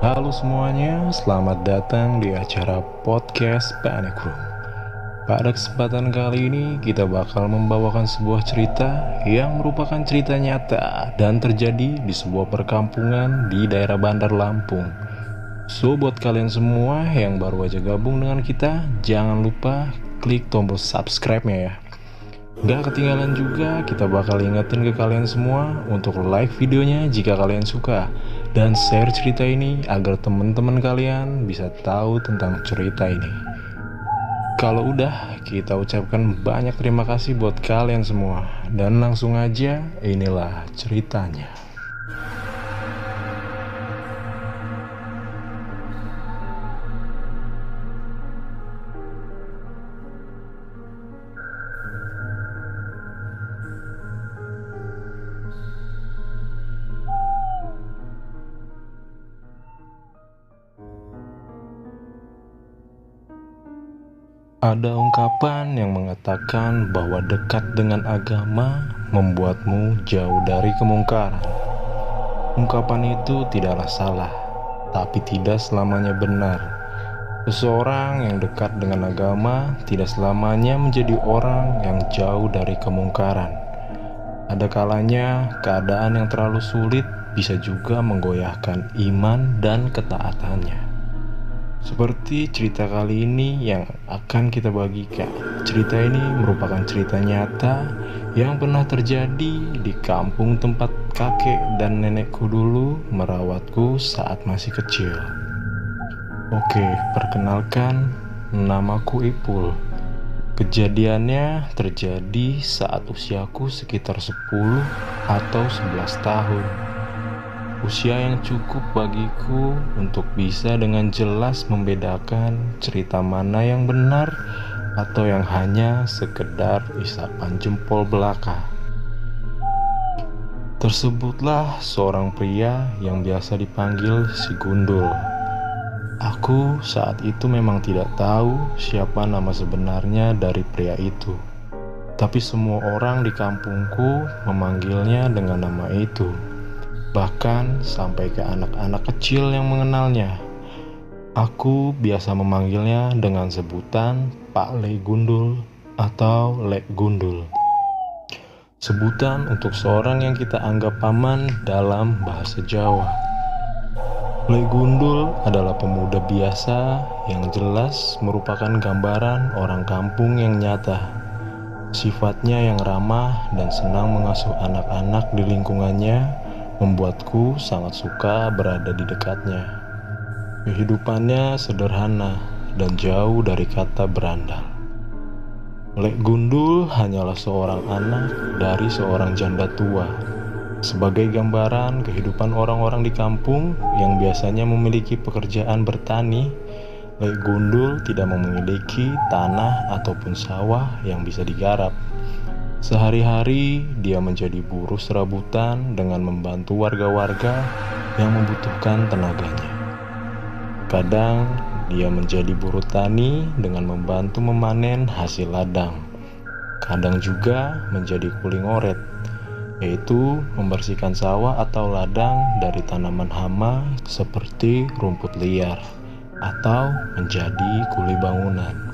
Halo semuanya, selamat datang di acara podcast Panic Room. Pada kesempatan kali ini kita bakal membawakan sebuah cerita yang merupakan cerita nyata dan terjadi di sebuah perkampungan di daerah Bandar Lampung. So buat kalian semua yang baru aja gabung dengan kita, jangan lupa klik tombol subscribe-nya ya. Gak ketinggalan juga, kita bakal ingetin ke kalian semua untuk like videonya jika kalian suka, dan share cerita ini agar teman-teman kalian bisa tahu tentang cerita ini. Kalau udah, kita ucapkan banyak terima kasih buat kalian semua. Dan langsung aja, inilah ceritanya. Ada ungkapan yang mengatakan bahwa dekat dengan agama membuatmu jauh dari kemungkaran. Ungkapan itu tidaklah salah, tapi tidak selamanya benar. Seseorang yang dekat dengan agama tidak selamanya menjadi orang yang jauh dari kemungkaran. Ada kalanya keadaan yang terlalu sulit bisa juga menggoyahkan iman dan ketaatannya. Seperti cerita kali ini yang akan kita bagikan. Cerita ini merupakan cerita nyata yang pernah terjadi di kampung tempat kakek dan nenekku dulu merawatku saat masih kecil. Oke, perkenalkan, namaku Ipul. Kejadiannya terjadi saat usiaku sekitar 10 atau 11 tahun. Usia yang cukup bagiku untuk bisa dengan jelas membedakan cerita mana yang benar atau yang hanya sekedar isapan jempol belaka. Tersebutlah seorang pria yang biasa dipanggil si Gundul. Aku saat itu memang tidak tahu siapa nama sebenarnya dari pria itu. Tapi semua orang di kampungku memanggilnya dengan nama itu. Bahkan sampai ke anak-anak kecil yang mengenalnya. Aku biasa memanggilnya dengan sebutan Pak Le Gundul atau Lek Gundul. Sebutan untuk seorang yang kita anggap paman dalam bahasa Jawa. Le Gundul adalah pemuda biasa yang jelas merupakan gambaran orang kampung yang nyata. Sifatnya yang ramah dan senang mengasuh anak-anak di lingkungannya membuatku sangat suka berada di dekatnya. Kehidupannya sederhana dan jauh dari kata berandal. Lek Gundul hanyalah seorang anak dari seorang janda tua. Sebagai gambaran kehidupan orang-orang di kampung yang biasanya memiliki pekerjaan bertani, Lek Gundul tidak memiliki tanah ataupun sawah yang bisa digarap. Sehari-hari dia menjadi buruh serabutan dengan membantu warga-warga yang membutuhkan tenaganya. Kadang dia menjadi buruh tani dengan membantu memanen hasil ladang. Kadang juga menjadi kuling oret, yaitu membersihkan sawah atau ladang dari tanaman hama seperti rumput liar, atau menjadi kuli bangunan.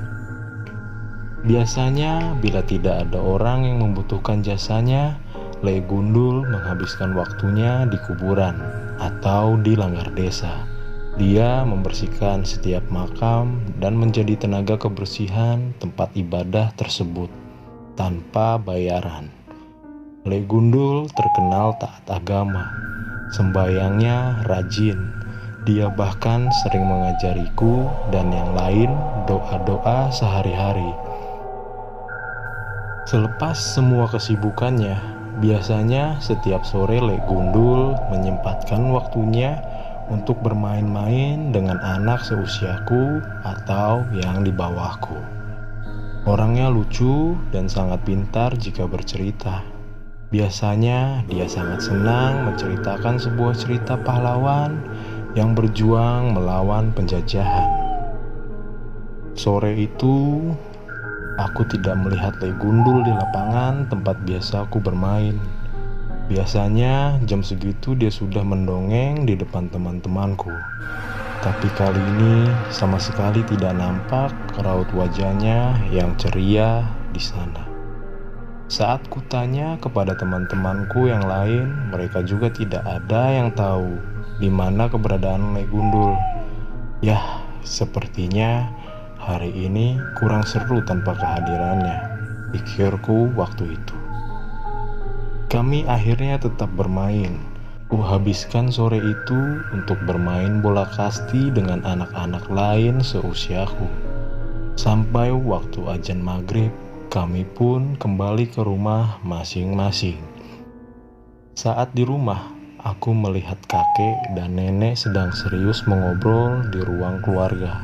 Biasanya bila tidak ada orang yang membutuhkan jasanya, Le Gundul menghabiskan waktunya di kuburan atau di langgar desa. Dia membersihkan setiap makam dan menjadi tenaga kebersihan tempat ibadah tersebut tanpa bayaran. Le Gundul terkenal taat agama, sembayangnya rajin. Dia bahkan sering mengajariku dan yang lain doa-doa sehari-hari. Selepas semua kesibukannya, biasanya setiap sore Lek Gundul menyempatkan waktunya untuk bermain-main dengan anak seusiaku atau yang di bawahku. Orangnya lucu dan sangat pintar jika bercerita. Biasanya dia sangat senang menceritakan sebuah cerita pahlawan yang berjuang melawan penjajahan. Sore itu, aku tidak melihat Le Gundul di lapangan tempat biasa aku bermain. Biasanya jam segitu dia sudah mendongeng di depan teman-temanku. Tapi kali ini sama sekali tidak nampak raut wajahnya yang ceria di sana. Saat kutanya kepada teman-temanku yang lain, mereka juga tidak ada yang tahu di mana keberadaan Lek Gundul. Yah, sepertinya hari ini kurang seru tanpa kehadirannya, pikirku waktu itu. Kami akhirnya tetap bermain. Kuhabiskan sore itu untuk bermain bola kasti dengan anak-anak lain seusiaku. Sampai waktu azan maghrib, kami pun kembali ke rumah masing-masing. Saat di rumah, aku melihat kakek dan nenek sedang serius mengobrol di ruang keluarga.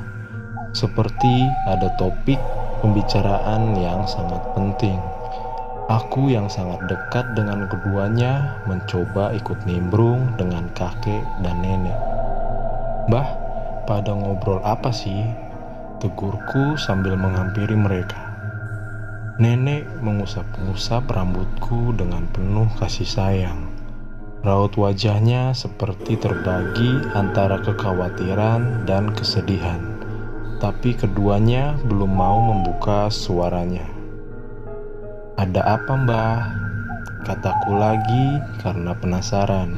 Seperti ada topik pembicaraan yang sangat penting. Aku yang sangat dekat dengan keduanya mencoba ikut nimbrung dengan kakek dan nenek. "Mbah, pada ngobrol apa sih?" tegurku sambil menghampiri mereka. Nenek mengusap-ngusap rambutku dengan penuh kasih sayang. Raut wajahnya seperti terbagi antara kekhawatiran dan kesedihan. Tapi keduanya belum mau membuka suaranya. "Ada apa, Mbah?" kataku lagi karena penasaran.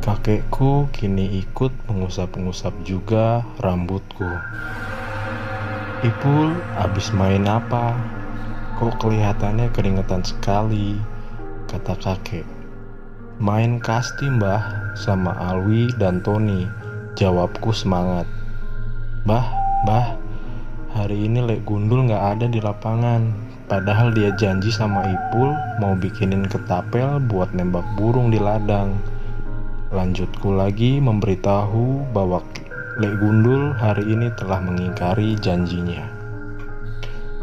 Kakekku kini ikut mengusap-ngusap juga rambutku. "Ipul, abis main apa? Kok kelihatannya keringetan sekali?" kata kakek. "Main kasti, Mbah, sama Alwi dan Tony," jawabku semangat. Bah, hari ini Lek Gundul gak ada di lapangan. Padahal dia janji sama Ipul mau bikinin ketapel buat nembak burung di ladang." Lanjutku lagi memberitahu bahwa Lek Gundul hari ini telah mengingkari janjinya.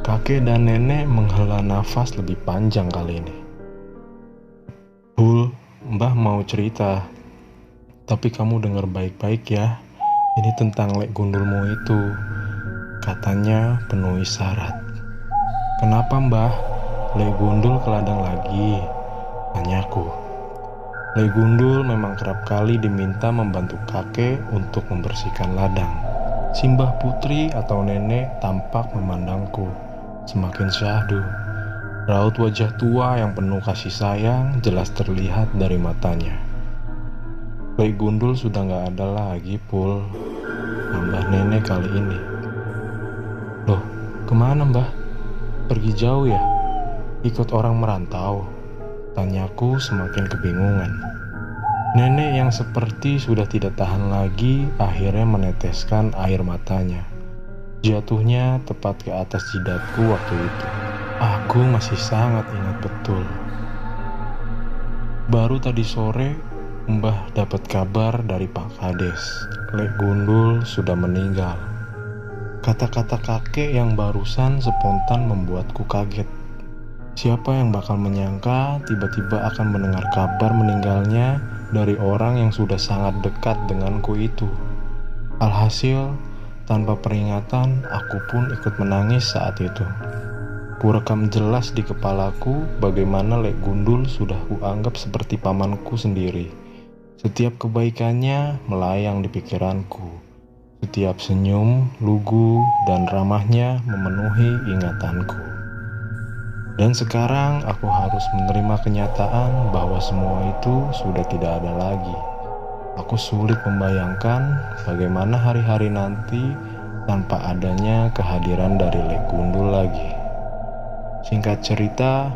Kakek dan nenek menghela nafas lebih panjang kali ini. "Bul, Mbah mau cerita. Tapi kamu dengar baik-baik ya. Ini tentang Lek Gundulmu itu," katanya penuh isyarat. "Kenapa, Mbah? Lek Gundul ke ladang lagi?" tanyaku. Lek Gundul memang kerap kali diminta membantu kakek untuk membersihkan ladang. Simbah putri atau nenek tampak memandangku semakin syahdu. Raut wajah tua yang penuh kasih sayang jelas terlihat dari matanya. "Lek Gundul sudah gak ada lagi, Pul," tambah nenek kali ini. "Loh, kemana, Mbah? Pergi jauh ya? Ikut orang merantau?" tanyaku semakin kebingungan. Nenek yang seperti sudah tidak tahan lagi akhirnya meneteskan air matanya. Jatuhnya tepat ke atas jidatku waktu itu. Aku masih sangat ingat betul. Baru tadi sore, Mbah dapat kabar dari Pak Kades. Lek Gundul sudah meninggal. Kata-kata kakek yang barusan spontan membuatku kaget. Siapa yang bakal menyangka tiba-tiba akan mendengar kabar meninggalnya dari orang yang sudah sangat dekat denganku itu. Alhasil, tanpa peringatan, aku pun ikut menangis saat itu. Kurekam jelas di kepalaku bagaimana Lek Gundul sudah kuanggap seperti pamanku sendiri. Setiap kebaikannya melayang di pikiranku. Setiap senyum, lugu, dan ramahnya memenuhi ingatanku. Dan sekarang aku harus menerima kenyataan bahwa semua itu sudah tidak ada lagi. Aku sulit membayangkan bagaimana hari-hari nanti tanpa adanya kehadiran dari Lek Gundul lagi. Singkat cerita,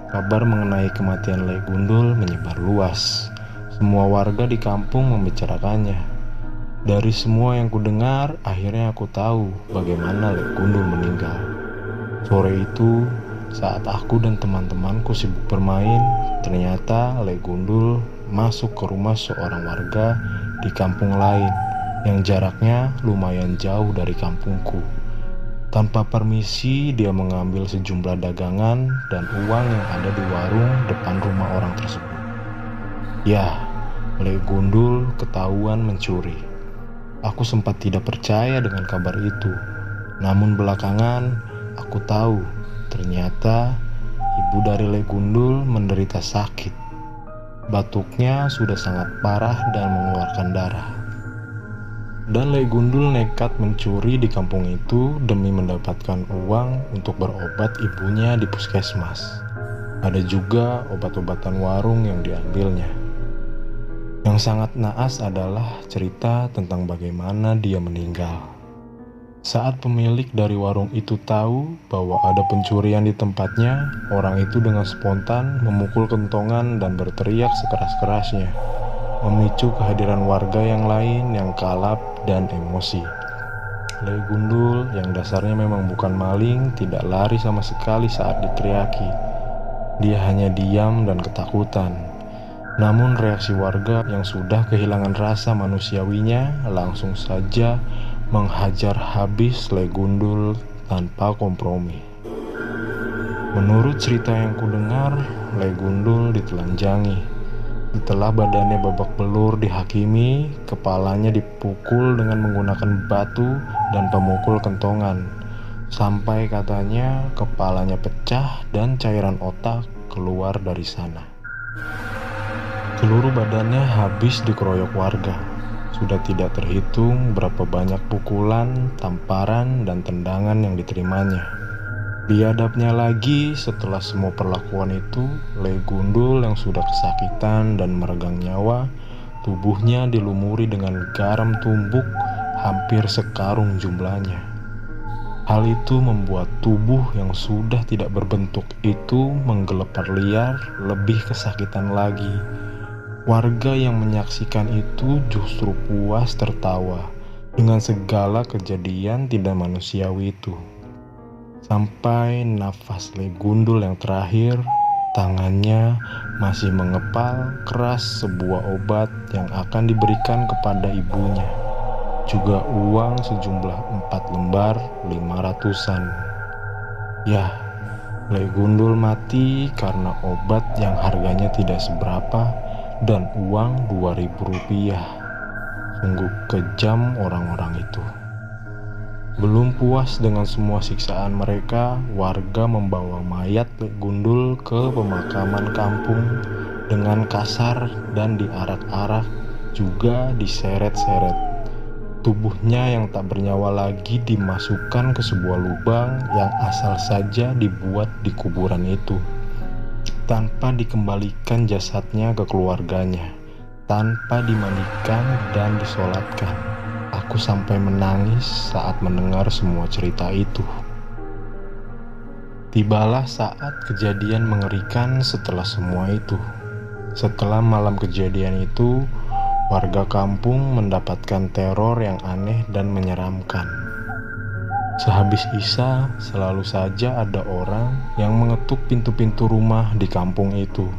kabar mengenai kematian Lek Gundul menyebar luas. Semua warga di kampung membicarakannya. Dari semua yang kudengar, akhirnya aku tahu bagaimana Lek Gundul meninggal. Sore itu, saat aku dan teman-temanku sibuk bermain, ternyata Lek Gundul masuk ke rumah seorang warga di kampung lain yang jaraknya lumayan jauh dari kampungku. Tanpa permisi, dia mengambil sejumlah dagangan dan uang yang ada di warung depan rumah orang tersebut. Ya, Lek Gundul ketahuan mencuri. Aku sempat tidak percaya dengan kabar itu. Namun belakangan, aku tahu ternyata ibu dari Lek Gundul menderita sakit. Batuknya sudah sangat parah dan mengeluarkan darah. Dan Le Gundul nekat mencuri di kampung itu demi mendapatkan uang untuk berobat ibunya di puskesmas. Ada juga obat-obatan warung yang diambilnya. Yang sangat naas adalah cerita tentang bagaimana dia meninggal. Saat pemilik dari warung itu tahu bahwa ada pencurian di tempatnya, orang itu dengan spontan memukul kentongan dan berteriak sekeras-kerasnya, memicu kehadiran warga yang lain yang kalap dan emosi. Le Gundul yang dasarnya memang bukan maling tidak lari sama sekali saat diteriaki. Dia hanya diam dan ketakutan. Namun reaksi warga yang sudah kehilangan rasa manusiawinya langsung saja menghajar habis Le Gundul tanpa kompromi. Menurut cerita yang kudengar, Le Gundul ditelanjangi. Setelah badannya babak belur dihakimi, kepalanya dipukul dengan menggunakan batu dan pemukul kentongan, sampai katanya kepalanya pecah dan cairan otak keluar dari sana. Seluruh badannya habis dikeroyok warga. Sudah tidak terhitung berapa banyak pukulan, tamparan, dan tendangan yang diterimanya. Biadabnya lagi, setelah semua perlakuan itu, Le Gundul yang sudah kesakitan dan meregang nyawa, tubuhnya dilumuri dengan garam tumbuk hampir sekarung jumlahnya. Hal itu membuat tubuh yang sudah tidak berbentuk itu menggelepar liar, lebih kesakitan lagi. Warga yang menyaksikan itu justru puas tertawa dengan segala kejadian tidak manusiawi itu. Sampai nafas Le Gundul yang terakhir, tangannya masih mengepal keras sebuah obat yang akan diberikan kepada ibunya. Juga uang sejumlah 4 lembar 500-an. Ya, Le Gundul mati karena obat yang harganya tidak seberapa dan uang 2.000 rupiah. Sungguh kejam orang-orang itu. Belum puas dengan semua siksaan mereka, warga membawa mayat Le Gundul ke pemakaman kampung dengan kasar dan diarak-arak, juga diseret-seret. Tubuhnya yang tak bernyawa lagi dimasukkan ke sebuah lubang yang asal saja dibuat di kuburan itu, tanpa dikembalikan jasadnya ke keluarganya, tanpa dimandikan dan disolatkan. Aku sampai menangis saat mendengar semua cerita itu. Tibalah saat kejadian mengerikan setelah semua itu. Setelah malam kejadian itu, warga kampung mendapatkan teror yang aneh dan menyeramkan. Sehabis Isya, selalu saja ada orang yang mengetuk pintu-pintu rumah di kampung itu.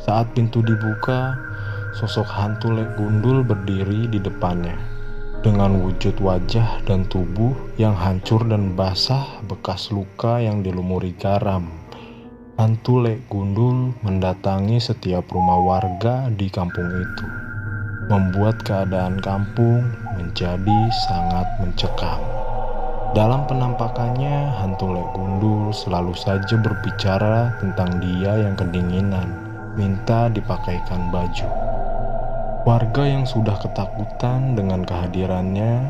Saat pintu dibuka, sosok hantu Le Gundul berdiri di depannya. Dengan wujud wajah dan tubuh yang hancur dan basah bekas luka yang dilumuri garam, hantu Le Gundul mendatangi setiap rumah warga di kampung itu, membuat keadaan kampung menjadi sangat mencekam. Dalam penampakannya, hantu Le Gundul selalu saja berbicara tentang dia yang kedinginan, minta dipakaikan baju. Warga yang sudah ketakutan dengan kehadirannya,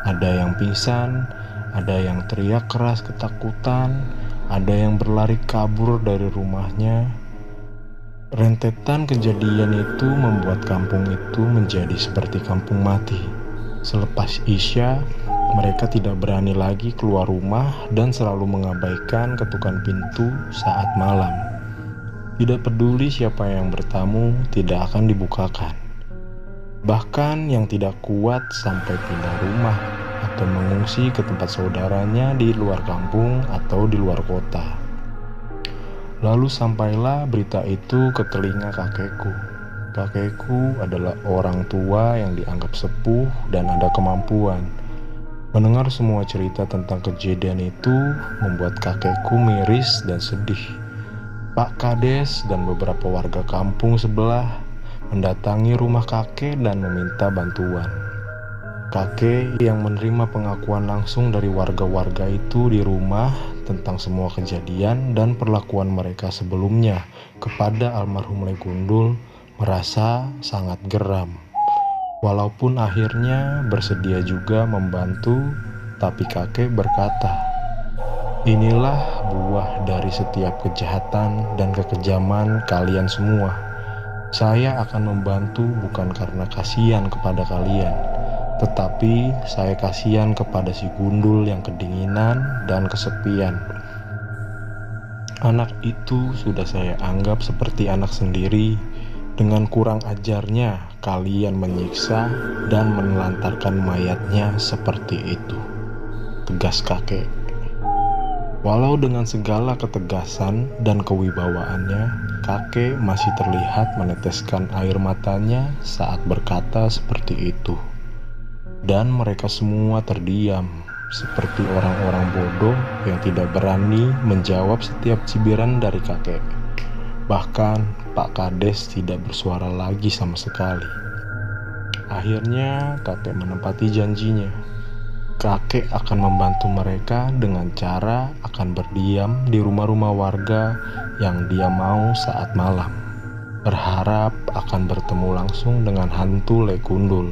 ada yang pingsan, ada yang teriak keras ketakutan, ada yang berlari kabur dari rumahnya. Rentetan kejadian itu membuat kampung itu menjadi seperti kampung mati. Selepas Isya, mereka tidak berani lagi keluar rumah dan selalu mengabaikan ketukan pintu saat malam. Tidak peduli siapa yang bertamu, tidak akan dibukakan. Bahkan yang tidak kuat sampai pindah rumah atau mengungsi ke tempat saudaranya di luar kampung atau di luar kota. Lalu sampailah berita itu ke telinga kakekku. Kakekku adalah orang tua yang dianggap sepuh dan ada kemampuan. Mendengar semua cerita tentang kejadian itu membuat kakekku miris dan sedih. Pak Kades dan beberapa warga kampung sebelah mendatangi rumah kakek dan meminta bantuan. Kakek yang menerima pengakuan langsung dari warga-warga itu di rumah tentang semua kejadian dan perlakuan mereka sebelumnya kepada almarhum Le Gundul merasa sangat geram. Walaupun akhirnya bersedia juga membantu, tapi kakek berkata, "Inilah buah dari setiap kejahatan dan kekejaman kalian semua. Saya akan membantu bukan karena kasihan kepada kalian, tetapi saya kasihan kepada si gundul yang kedinginan dan kesepian. Anak itu sudah saya anggap seperti anak sendiri. Dengan kurang ajarnya, kalian menyiksa dan menelantarkan mayatnya seperti itu," tegas kakek. Walau dengan segala ketegasan dan kewibawaannya, kakek masih terlihat meneteskan air matanya saat berkata seperti itu. Dan mereka semua terdiam, seperti orang-orang bodoh yang tidak berani menjawab setiap cibiran dari kakek. Bahkan Pak Kades tidak bersuara lagi sama sekali. Akhirnya kakek menepati janjinya. Kakek akan membantu mereka dengan cara akan berdiam di rumah-rumah warga yang dia mau saat malam, berharap akan bertemu langsung dengan hantu Le Gundul.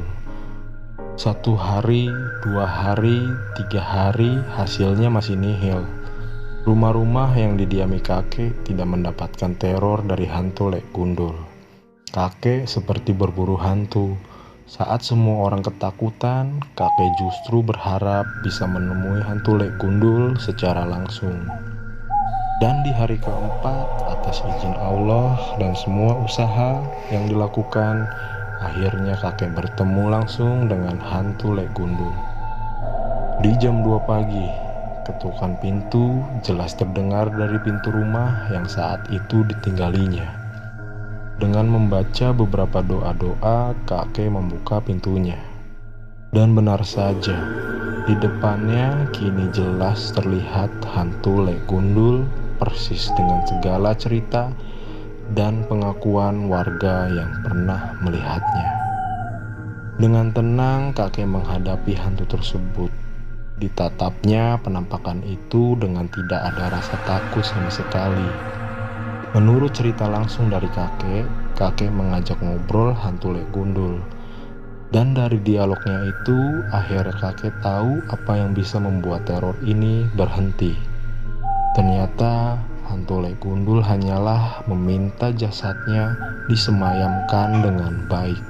1 hari, 2 hari, 3 hari, hasilnya masih nihil. Rumah-rumah yang didiami kakek tidak mendapatkan teror dari hantu Le Gundul. Kakek seperti berburu hantu. Saat semua orang ketakutan, kakek justru berharap bisa menemui hantu Le Gundul secara langsung. Dan di hari keempat, atas izin Allah dan semua usaha yang dilakukan, akhirnya kakek bertemu langsung dengan hantu Le Gundul. Di jam 2 pagi, ketukan pintu jelas terdengar dari pintu rumah yang saat itu ditinggalinya. Dengan membaca beberapa doa-doa, kakek membuka pintunya. Dan benar saja, di depannya kini jelas terlihat hantu Le Gundul persis dengan segala cerita dan pengakuan warga yang pernah melihatnya. Dengan tenang, kakek menghadapi hantu tersebut. Ditatapnya penampakan itu dengan tidak ada rasa takut sama sekali. Menurut cerita langsung dari kakek mengajak ngobrol hantu Le Gundul. Dan dari dialognya itu, akhirnya kakek tahu apa yang bisa membuat teror ini berhenti. Ternyata hantu Le Gundul hanyalah meminta jasadnya disemayamkan dengan baik,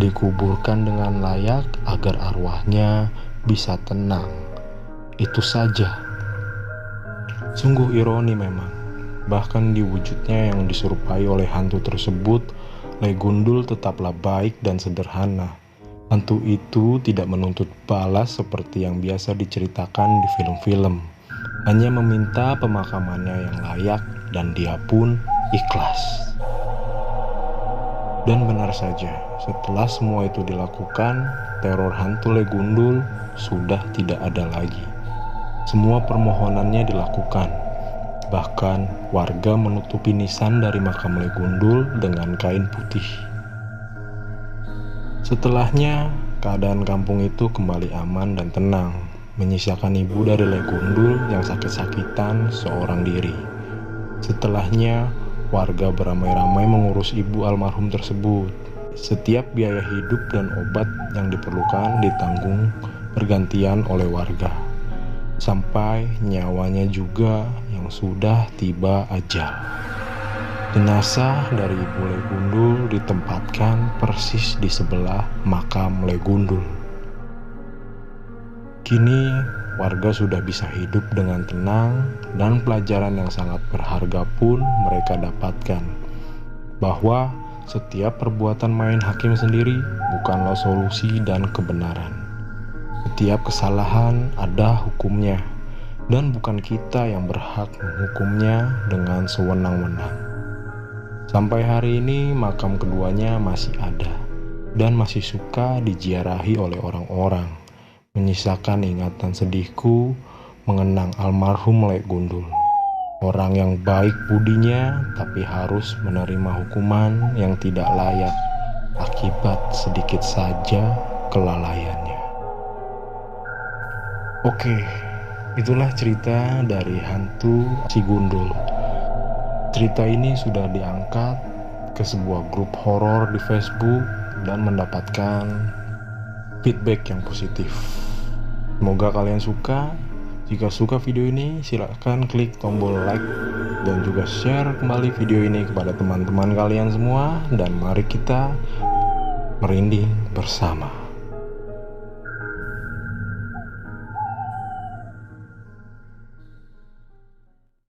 dikuburkan dengan layak agar arwahnya bisa tenang. Itu saja. Sungguh ironi memang. Bahkan di wujudnya yang diserupai oleh hantu tersebut, Le Gundul tetaplah baik dan sederhana. Hantu itu tidak menuntut balas seperti yang biasa diceritakan di film-film. Hanya meminta pemakamannya yang layak dan dia pun ikhlas. Dan benar saja, setelah semua itu dilakukan, teror hantu Le Gundul sudah tidak ada lagi. Semua permohonannya dilakukan. Bahkan warga menutupi nisan dari makam Le Gundul dengan kain putih. Setelahnya, keadaan kampung itu kembali aman dan tenang, menyisakan ibu dari Le Gundul yang sakit-sakitan seorang diri. Setelahnya, warga beramai-ramai mengurus ibu almarhum tersebut. Setiap biaya hidup dan obat yang diperlukan ditanggung bergantian oleh warga, sampai nyawanya juga yang sudah tiba ajal. Jenazah dari ibu Le Gundul ditempatkan persis di sebelah makam Le Gundul. Kini warga sudah bisa hidup dengan tenang, dan pelajaran yang sangat berharga pun mereka dapatkan, bahwa setiap perbuatan main hakim sendiri bukanlah solusi dan kebenaran. Setiap kesalahan ada hukumnya, dan bukan kita yang berhak menghukumnya dengan sewenang-wenang. Sampai hari ini makam keduanya masih ada, dan masih suka diziarahi oleh orang-orang, menyisakan ingatan sedihku mengenang almarhum Le Gundul. Orang yang baik budinya, tapi harus menerima hukuman yang tidak layak akibat sedikit saja kelalaiannya. Oke, itulah cerita dari hantu si Gundul. Cerita ini sudah diangkat ke sebuah grup horor di Facebook dan mendapatkan feedback yang positif. Semoga kalian suka. Jika suka video ini, silahkan klik tombol like dan juga share kembali video ini kepada teman-teman kalian semua. Dan mari kita merinding bersama.